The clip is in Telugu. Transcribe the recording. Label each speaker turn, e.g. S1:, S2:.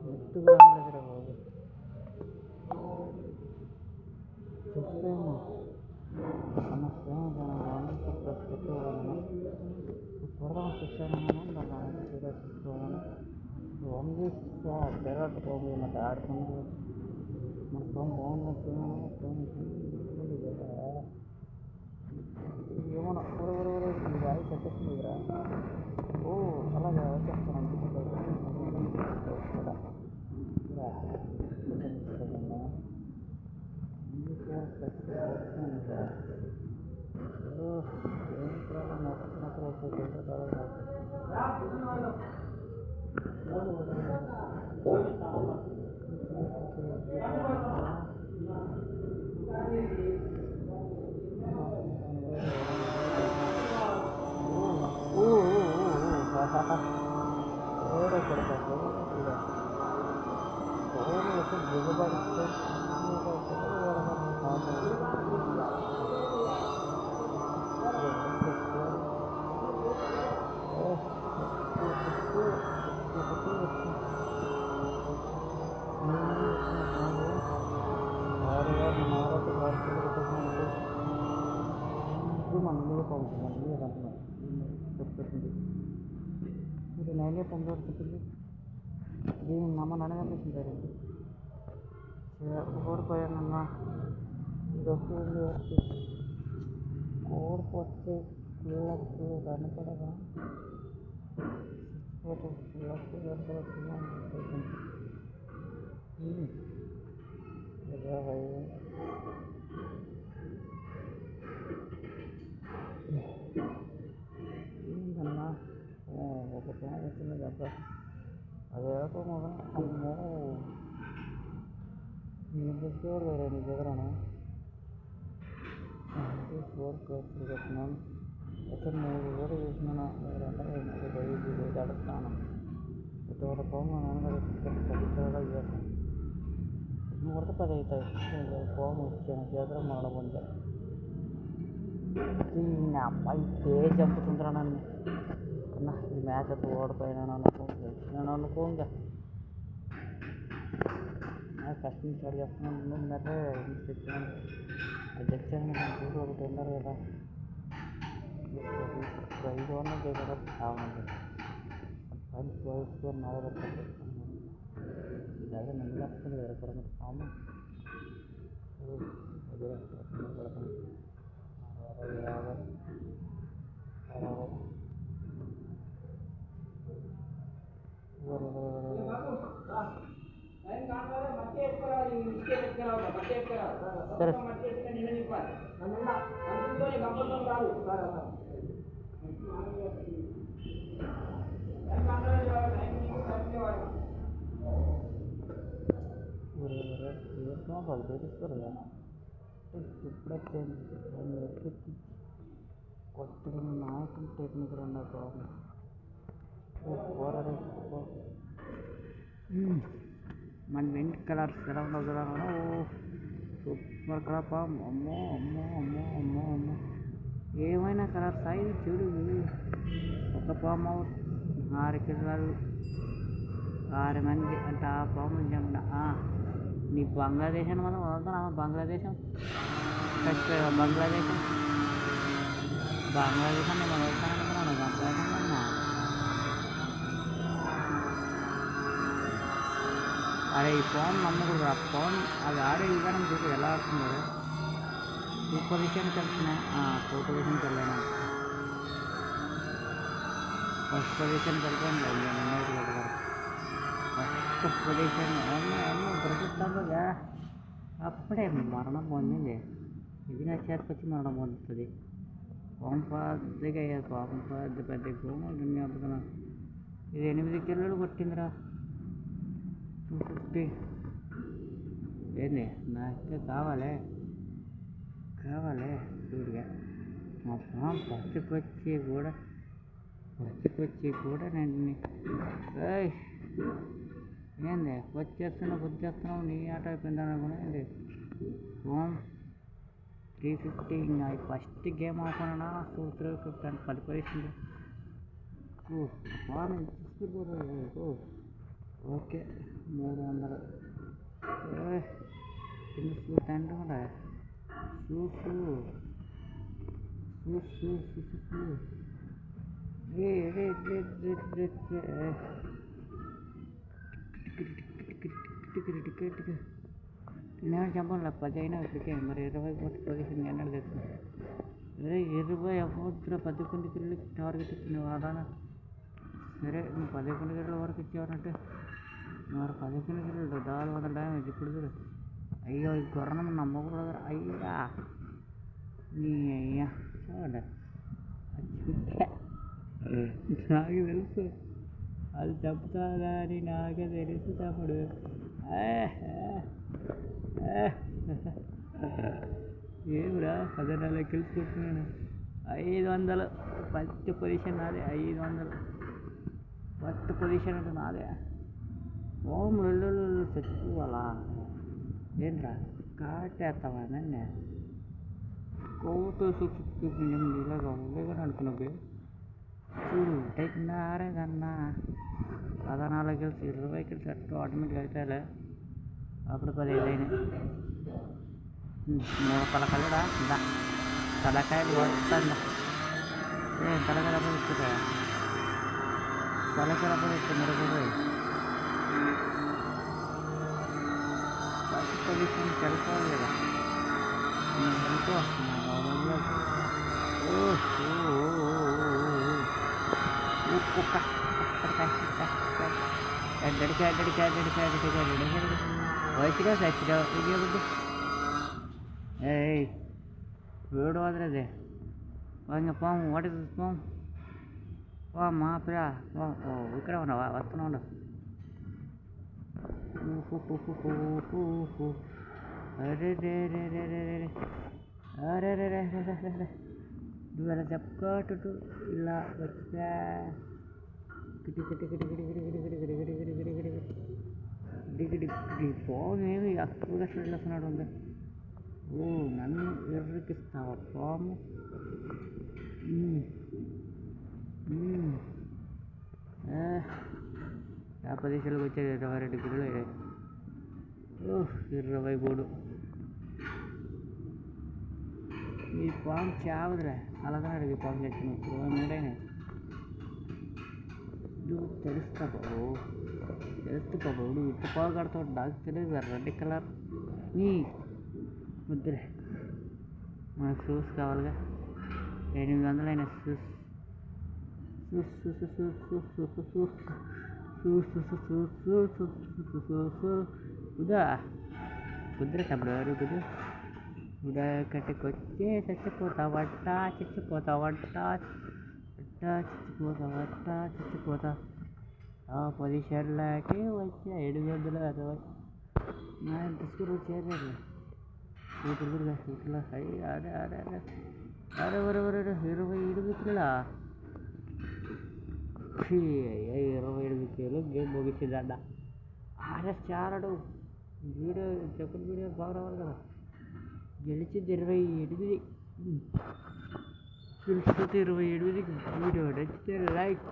S1: నెట్ కూడా దగ్గర బాబు చూస్తేమో సమస్య పెట్టుకోవాలని చూడడం చూసాను దాన్ని చూసుకోవాలి ఓన్లీ తెరట్ ఓన్లీ నాకు ఆడుతుంది మన ఫోన్ బాగున్నట్టు ఏమన్నా ఊరూరు గాలి చెప్పేస్తుందిరా ఓ అలాగే చెప్తాను ఇది నేనే పొందడుతుంది దీన్ని నమ్మ నడగనిపిస్తుంటారు ఓడిపోయానన్నా ఇదొక ఓడిపోతే పిల్లలకు కనపడగా ఏంటన్నా ఒక ప్లాన్ వచ్చింది కదా అదే అమ్మో నేను తెచ్చేవాడు కదా నీ దగ్గరనా కొట్టున్నాను అసలు 3 కూడా చూసినాను 3 అడుగుతాను ఇటువంటి పోము పదిగా చేస్తాను నువ్వు కొడితే 10 అవుతాయి పోము వచ్చాను చేతులు మరణ పొందా నా అమ్మాయి చంపుతుందిరా నన్ను అన్నా ఈ మ్యాచ్ అయితే ఓడిపోయినాను అనుకోంగా ఫస్ట్ నుంచి వాడు చెప్తున్నాను ఉందంటే తెచ్చాను అది తెచ్చాను చూసి ఒకటి ఉన్నారు కదా 5 వన్ చేశారు కావాలి స్కోర్ నలభై ఇది అదే నన్ను వస్తుంది కదా కూడా మీరు కామన్ అదే పడుతుంది 60 తీసుకోరు కదా ఇప్పుడైతే కొట్టిన నాయకులు టెక్నిక్ రెండో ప్రాబ్లం మన వెంట్ కలర్స్ ఎలా ఉండవు కదా సూపర్ కలర్ పాము అమ్మో అమ్మో అమ్మో అమ్మో అమ్మో ఏమైనా కలర్ సాయి చూడు ఒక పాము 6 కిలోలు 6 మంది అంటే ఆ పాము నీ బంగ్లాదేశ్ అని మనం వదులుతున్నామా బంగ్లాదేశం బంగ్లాదేశం అని మనం వదులుతాననుకున్నాను బంగ్లాదేశం అన్నా అరే ఈ ఫోన్ నమ్మకూడదు ఆ ఫోన్ అది ఆడే విధానం చూసి ఎలా ఆడుతుందో 2 పొజిషన్కి వెళ్తున్నాయి 2 పొజిషన్కి వెళ్ళాను ఫస్ట్ పొజిషన్కి వెళ్తాను ఫస్ట్ పొజిషన్ బ్రతుకుతుందిగా అప్పుడే మరణం పొందింది ఇది నా చేతికొచ్చి మరణం పొందుతుంది పెద్ద గోమలు జ్ఞాపకం ఇది 8 కిలోలు కొట్టిందిరా 250 ఏంది నాకు కావాలి చూడుగా మా ఫామ్ పచ్చుకొచ్చి కూడా నేను ఏంది వచ్చేస్తున్నావు నీ ఆట అయిపోయిందని అనుకున్నాండి ఫోమ్ 350 ఇంకా ఫస్ట్ గేమ్ ఆడుకున్నా 350 అని 10 పొజిషన్ తీసుకుపోతుంది ఓకే 300. కింద షూ తండ్రి కూడా షూ షూ షూ షూ షూ షూ షూ రే రే రే రే రే రే టికెట్ నేను చెప్పాలి 10 అయినా ఇప్పటికే మరి 20 కోటి పొజిషన్ ఎన్నడూ తెచ్చుకున్నాను. 20 అవ్వద్దురా 11 కిలోలకి టార్గెట్ ఇచ్చిన వాడానా. సరే నువ్వు 11 కిలోల వరకు ఇచ్చేవారంటే మరి 11 కిలోలు 400 డ్యామేజ్ ఇప్పుడు చూడు. అయ్యో ఈ గొర్రెను నమ్మకూడదు. అయ్యా నీ అయ్యా చూడ నాకు తెలుసు అది చెప్తాదా అని నాకే తెలుసు తమ్ముడు. ఏమిరా 14 కిల్స్ కొట్టుకున్నాను. 500 ఫస్ట్ పొజిషన్ నాదే. 500 ఫస్ట్ పొజిషన్ అంటే నాదే. ఓం రెండు చచ్చిపోవాలా ఏంట్రా కాటేస్తావా నన్ను కోటు చూపించండి ఇలాగా ఉండేగా అనుకున్నావు. చూడు టెక్నారే కన్నా 14 కిల్స్ 20 కిల్స్ అట్టు ఆటోమేటిక్ అవుతాయిలే. అప్పుడు 15 అయినాయి. పలకలేడా ఇందా తలకాయలు వస్తాను. ఏం తలకాయలు ఇస్తుందా తలకాయలు ఇస్తున్నారు కూడా. ఫస్ట్ పొజిషన్కి వెళ్ళిపోవాలి కదా. వెళ్ళిపో కుక్క వయసుగా సచ్చిరావు ఇదేబుద్ది. ఏయ్ వీడు వదలదే ఇంకా పాము వాటి పాము మా పిరా ఇక్కడ ఉన్నావా వస్తున్నా ఉండవు. అరే రే రే రే రే రే అరే రే రే రే రే నువ్వు ఇలా చెప్పుకోటు ఇలా వచ్చా పాము ఏమి అక్కువగా షెడ్లు వస్తున్నాడు ఉంది. ఓ నన్ను ఎర్రికిస్తావా పాము. 50 దిశలకు వచ్చేది 22 కిలోలు. 23 ఈ పాము చావదులే అలాగనే ఈ పాము తెచ్చిన 23 అయినాయి. నువ్వు తెలుస్తా బాబు నువ్వు ఇట్టు పావు కడతావు నాకు తెలియదు. రెడ్ కలర్ నీ ముద్దులే మనకు షూస్ కావాలిగా. 800 అయినా షూస్ కుదా కుదిరే తమ్ముడు కుదు కుదా కట్టుకొచ్చే చచ్చిపోతా ఆ పొజిషన్లోకి వచ్చా 760. నా డిస్కూర్ చేయలేదు సీట్లు అరే అరే అరే అరే వరే 27 కిలోలా 27 కిలోలు గేమ్ ముగిసిందన్న. ఆర్ఎస్ చాలడు వీడియో చెప్పిన వీడియో బాగా రావాలి కదా. గెలిచింది 28 గెలిచిపోతే 28 వీడియో నచ్చితే లైక్